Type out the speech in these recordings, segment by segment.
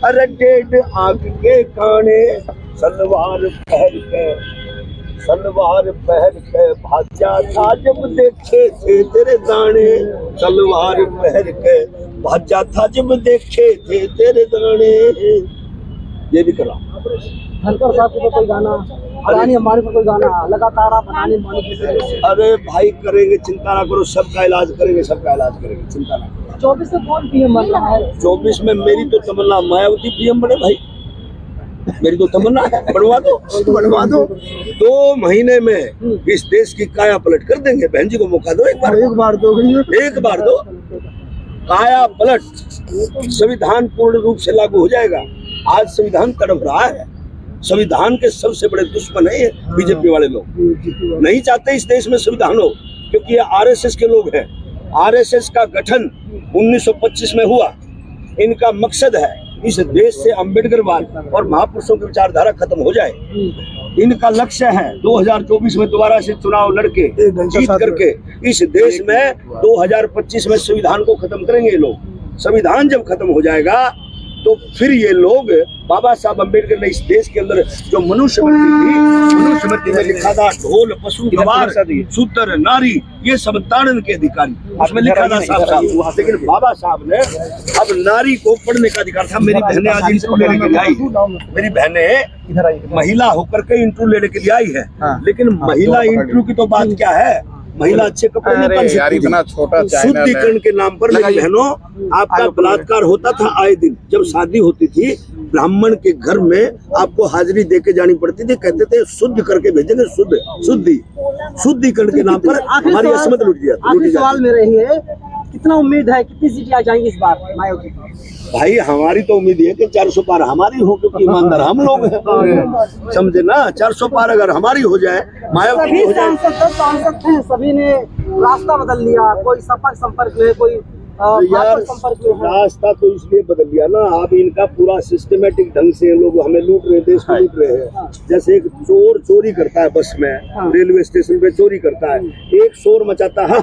अरे टेढ़ आंख के काने सलवार पहन के भाजा था जब देखे थे तेरे दाने। सलवार पहन के भाजा था जब देखे थे तेरे दाने। ये भी करा। धनकर साहब को कोई गाना, अडानी हमारे को कोई गाना लगातार आप बनाने माने। अरे भाई करेंगे, चिंता ना करो, सबका इलाज करेंगे, सबका इलाज करेंगे, चिंता ना करो। 24 में कौन पीएम बन रहा है? 24 में मेरी तो तमन्ना मायावती पीएम बने भाई, मेरी तो तमन्ना है। बनवा दो 2 महीने में इस देश की काया पलट कर देंगे। बहन जी को मौका दो, एक बार दो काया पलट। संविधान पूर्ण रूप से लागू हो जाएगा। आज संविधान तड़प रहा है। संविधान के सबसे बड़े दुश्मन है ये बीजेपी वाले लोग। नहीं चाहते इस देश में संविधान हो, क्योंकि ये आरएसएस के लोग हैं। आरएसएस का गठन 1925 में हुआ। इनका मकसद है इस देश से अम्बेडकरवाद और महापुरुषों की विचारधारा खत्म हो जाए। इनका लक्ष्य है 2024 में दोबारा से चुनाव लड़के जीत करके इस देश में 2025 में संविधान को खत्म करेंगे ये लोग। संविधान जब खत्म हो जाएगा तो फिर ये लोग, बाबा साहब अम्बेडकर ने इस देश के अंदर जो मनुस्मृति थी, मनुस्मृति में लिखा था ढोल पशु गवार शूद्र नारी ये सब ताड़न के अधिकारी, उसमें लिखा था साहब। लेकिन बाबा साहब ने अब नारी को पढ़ने का अधिकार था। मेरी बहनें आज इंटरव्यू लेने के लिए आई है, मेरी बहनें महिला होकर के इंटरव्यू लेने के लिए आई है। लेकिन महिला इंटरव्यू की तो बात क्या है, महिला अच्छे कपड़े नहीं पहन सकती। शुद्धिकरण के नाम पर मेरी बहनों आपका बलात्कार होता था आए दिन। जब शादी होती थी ब्राह्मण के घर में आपको हाजिरी दे के जानी पड़ती थी। कहते थे शुद्ध करके भेजेंगे, शुद्धिकरण के नाम पर हमारी असमत लुट जाती। आखिरी सवाल मेरा यही है, कितना उम्मीद है, कितनी सीटें आ जाएंगी इस बार मायावती? भाई हमारी तो उम्मीद है कि 400 पार हमारी हो, क्योंकि ईमानदार हम लोग हैं, समझे ना। 400 पार अगर हमारी हो जाए, मायावती हो जाए। सांसद थे, सभी ने रास्ता बदल लिया। कोई संपर्क में, कोई यार रास्ता तो इसलिए बदल लिया ना। अब इनका पूरा सिस्टमेटिक ढंग से लोग हमें लूट रहे, देश को लूट रहे हैं। जैसे एक चोर चोरी करता है बस में, रेलवे स्टेशन पे चोरी करता है, एक शोर मचाता है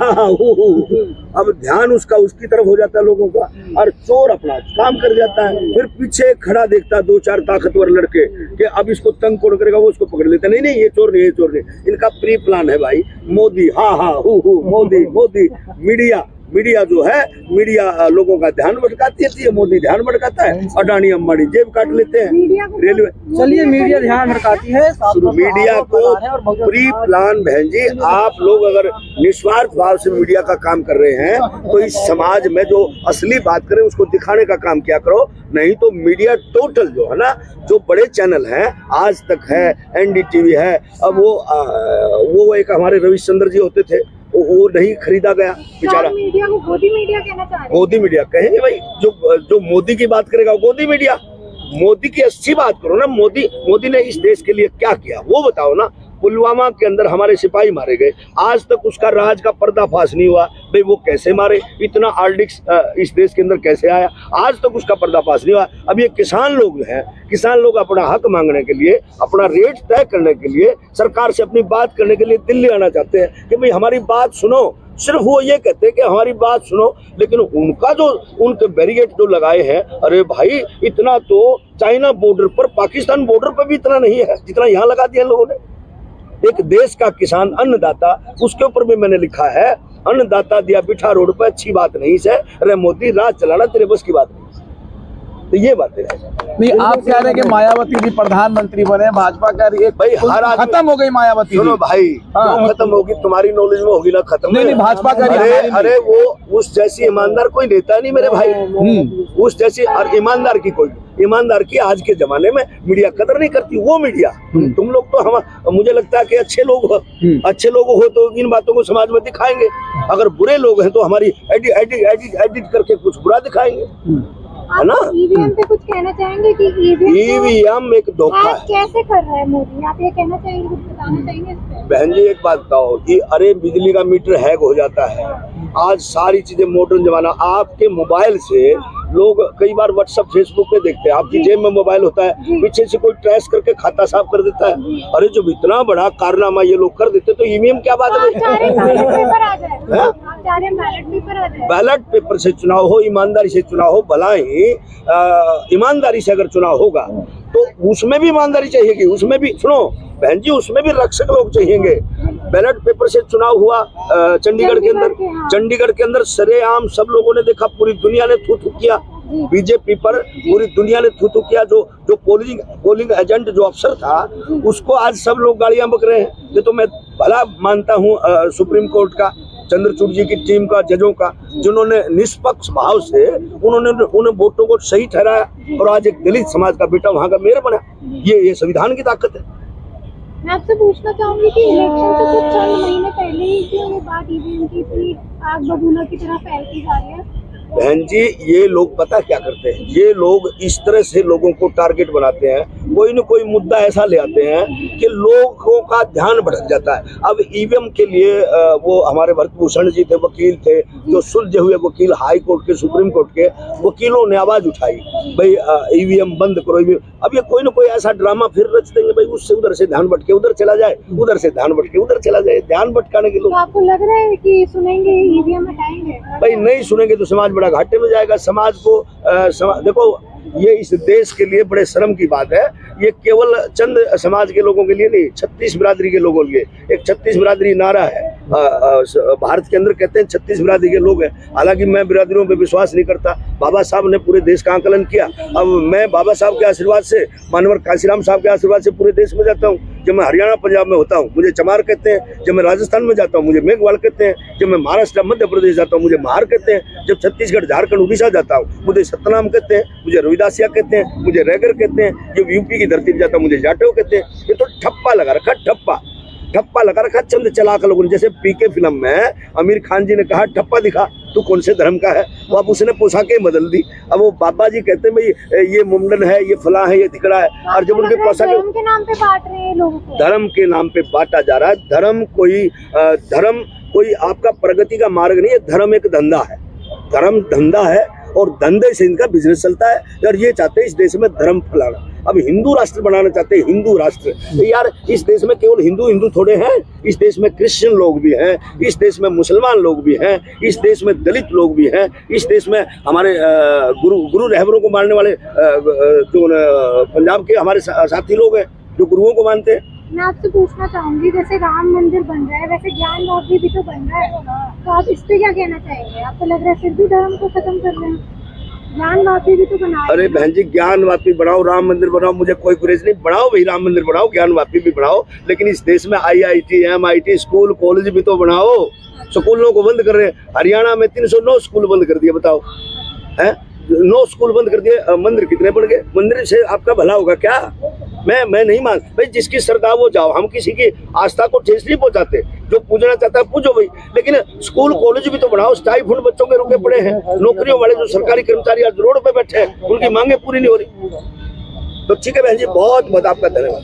अब ध्यान उसका उसकी तरफ हो जाता है लोगों का, और चोर अपना काम कर जाता है। फिर पीछे खड़ा देखता है 2-4 ताकतवर लड़के कि अब इसको तंग कौन करेगा, वो उसको पकड़ लेते। नहीं ये चोर नहीं, ये चोर नहीं। इनका प्री प्लान है भाई। मोदी मोदी मीडिया जो है, मीडिया लोगों का ध्यान भटकाती है। मोदी ध्यान भटकाता है, अडानी अंबानी जेब काट लेते हैं। रेलवे चलिए मीडिया ध्यान भटकाती है, मीडिया को प्री प्लान। बहन जी आप लोग अगर निस्वार्थ भाव से मीडिया का काम कर रहे हैं तो इस समाज में जो असली बात करें उसको दिखाने का काम किया करो। नहीं तो मीडिया टोटल जो है ना, जो बड़े चैनल हैं, आज तक है, एनडीटीवी है, अब वो एक हमारे रविशंकर जी होते थे, वो नहीं खरीदा गया बेचारा। मीडिया को गोदी मीडिया कहना चाह रहे हैं। गोदी मीडिया कहेंगे भाई, जो मोदी की बात करेगा गोदी मीडिया। मोदी की अच्छी बात करो ना। मोदी ने इस देश के लिए क्या किया वो बताओ ना। पुलवामा के अंदर हमारे सिपाही मारे गए, आज तक उसका राज का पर्दाफाश नहीं हुआ। भाई वो कैसे मारे, इतना आर्डिक्स इस देश के अंदर कैसे आया, आज तक उसका पर्दाफाश नहीं हुआ। अब ये किसान लोग हैं, किसान लोग अपना हक मांगने के लिए, अपना रेट तय करने के लिए, सरकार से अपनी बात करने के लिए दिल्ली आना चाहते हैं कि भाई हमारी बात सुनो। सिर्फ वो ये कहते हैं कि हमारी बात सुनो, लेकिन उनका जो उनके बैरिकेड जो लगाए हैं, अरे भाई इतना तो चाइना बॉर्डर पर, पाकिस्तान बॉर्डर पर भी इतना नहीं है जितना यहाँ लगा दिया लोगों ने। एक देश का किसान अन्नदाता, उसके ऊपर भी मैंने लिखा है, अन्नदाता दिया बिठा रोड पर, अच्छी बात नहीं से। अरे मोदी राज चलाना तेरे बस की बात नहीं। तो ये बातें नहीं, आप कह रहे हैं कि मायावती जी प्रधानमंत्री बने, भाजपा कह रही है भाई हर आदमी खत्म हो गई मायावती। सुनो भाई, खत्म होगी तुम्हारी नॉलेज में होगी ना खत्म। नहीं भाजपा कह रही है। अरे वो उस जैसी ईमानदार कोई नेता नहीं मेरे भाई। उस जैसी और ईमानदार की आज के जमाने में मीडिया कदर नहीं करती। वो मीडिया तुम लोग तो मुझे लगता है कि अच्छे लोग हो तो इन बातों को समाज में दिखाएंगे। अगर बुरे लोग हैं तो हमारी एडिट करके कुछ बुरा दिखाएंगे, है ना। ईवीएम पे कुछ कहना चाहेंगे कि ईवीएम एक धोखा है। कैसे कर रहा है मोदी, आप ये कहना चाहेंगे, कुछ बताना चाहेंगे इस पे? बहन जी एक बात बताओ कि अरे बिजली का मीटर हैक हो जाता है। आज सारी चीजें मॉडर्न जमाना, आपके मोबाइल से लोग कई बार व्हाट्सएप फेसबुक पे देखते हैं, आपकी जेब में मोबाइल होता है, पीछे से कोई ट्रेस करके खाता साफ कर देता है। अरे जब इतना बड़ा कारनामा ये लोग कर देते तो ईवीएम क्या बात है भाई? बैलेट पेपर से चुनाव हो, ईमानदारी से चुनाव हो, भला ही ईमानदारी से अगर चुनाव होगा तो उसमें भी ईमानदारी चाहिएगी, उसमें भी सुनो बहन जी, उसमें भी रक्षक लोग चाहिएंगे। बैलेट पेपर से चुनाव हुआ चंडीगढ़ के अंदर सरेआम सब लोगों ने देखा, पूरी दुनिया ने थू थू किया बीजेपी पर, पूरी दुनिया ने थू थू किया। जो पोलिंग एजेंट जो अफसर था उसको आज सब लोग गालियां बक रहे हैं। ये तो मैं भला मानता हूँ सुप्रीम कोर्ट का, चंद्रचूड़ जी की टीम का, जजों का, जिन्होंने निष्पक्ष भाव से उन्होंने वोटों को सही ठहराया और आज एक दलित समाज का बेटा वहां का मेयर बना। ये संविधान की ताकत है। मैं आपसे पूछना चाहूंगी कि इलेक्शन से कुछ चंद महीने पहले ही क्यों ये बात ईवीएम की इतनी आग बबूला की तरह फैलती जा रही है? बहन जी, ये लोग पता क्या करते हैं, ये लोग इस तरह से लोगों को टारगेट बनाते हैं, कोई न कोई मुद्दा ऐसा ले आते हैं कि लोगों का ध्यान भटक जाता है। अब ईवीएम के लिए वो हमारे भरतभूषण जी थे, वकील थे, जो सुलझे हुए वकील, हाई कोर्ट के, सुप्रीम कोर्ट के वकीलों ने आवाज उठाई, भाई ईवीएम बंद करो। अब ये कोई न कोई ऐसा ड्रामा फिर रच देंगे, भाई उससे उधर से ध्यान भटके उधर चला जाए, उधर से ध्यान भटके उधर चला जाए, ध्यान भटकाने के लोग। तो आपको लग रहा है कि सुनेंगे, ईवीएम हटाएंगे? भाई नहीं सुनेंगे तो समाज बड़ा घाटे में जाएगा। समाज को देखो, ये इस देश के लिए बड़े शर्म की बात है, ये केवल चंद समाज के लोगों के लिए नहीं, 36 बिरादरी के लोगों के लिए। एक 36 बिरादरी नारा है भारत के अंदर, कहते हैं 36 बिरादरी के लोग हैं। हालांकि मैं बिरादरियों पे विश्वास नहीं करता। बाबा साहब ने पूरे देश का आंकलन किया। अब मैं बाबा साहब के आशीर्वाद से, मानवर काशीराम साहब के आशीर्वाद से पूरे देश में जाता हूँ। जब मैं हरियाणा पंजाब में होता हूँ मुझे चमार कहते हैं, जब मैं राजस्थान में जाता हूँ मुझे मेघवाल कहते हैं, जब मैं महाराष्ट्र मध्य प्रदेश जाता हूँ मुझे महार कहते हैं, जब छत्तीसगढ़ झारखंड उड़ीसा जाता हूँ मुझे सतनाम कहते हैं, मुझे रविदासिया कहते हैं, मुझे रैगर कहते हैं, जब यूपी की धरती पर जाता हूँ मुझे जाटो कहते हैं। ये तो ठप्पा लगा रखा, ठप्पा लगा रखा चंद चलाक लोगों ने। जैसे पीके फिल्म में आमिर खान जी ने कहा ठप्पा दिखा तू कौन से धर्म का है, वो अब उसने पोशाकें बदल दी। अब वो बाबा जी कहते हैं भाई ये मुंडन है, ये फला है, ये धिकड़ा है, और जब उनके पोशाकें धर्म के नाम पे बांट रहे हैं लोगों को, धर्म के नाम पे बांटा जा रहा है। धर्म कोई आपका प्रगति का मार्ग नहीं है, धर्म एक धंधा है, धर्म धंधा है और धंधे से इनका बिजनेस चलता है। और ये चाहते हैं इस देश में धर्म फैलाना, अब हिंदू राष्ट्र बनाना चाहते हैं, हिंदू राष्ट्र। तो यार इस देश में केवल हिंदू थोड़े हैं, इस देश में क्रिश्चियन लोग भी हैं, इस देश में मुसलमान लोग भी हैं, इस देश में दलित लोग भी हैं, इस देश में हमारे गुरु रहबरों को मानने वाले जो पंजाब के हमारे साथी लोग हैं जो गुरुओं को मानते हैं। मैं आपसे पूछना चाहूंगी, जैसे राम मंदिर बन रहा है वैसे ज्ञानवापी भी तो बन रहा है, तो आप इस पे क्या कहना चाहेंगे? आपको लग रहा है फिर भी धर्म को खत्म कर रहे हैं? ज्ञानवापी भी तो बना। अरे बहन जी, ज्ञानवापी बनाओ, राम मंदिर बनाओ, मुझे कोई गुरेज नहीं, बनाओ भाई, राम मंदिर बनाओ, ज्ञानवापी भी बनाओ, लेकिन इस देश में IIT MIT स्कूल कॉलेज भी तो बनाओ। स्कूलों को बंद कर रहे हैं, हरियाणा में 309 स्कूल बंद कर दिए, बताओ है, 9 स्कूल बंद कर दिए। मंदिर कितने बढ़ गए? मंदिर से आपका भला होगा क्या? मैं नहीं मान भाई, जिसकी श्रद्धा वो जाओ, हम किसी की आस्था को ठेस नहीं पहुंचाते, जो पूजना चाहता है पूजो भाई, लेकिन स्कूल कॉलेज भी तो बढ़ाओ। स्टाइफंड बच्चों के रुके पड़े हैं, नौकरियों वाले जो सरकारी कर्मचारी आज रोड पे बैठे हैं उनकी मांगे पूरी नहीं हो रही। तो ठीक है बहन जी, बहुत बहुत आपका धन्यवाद।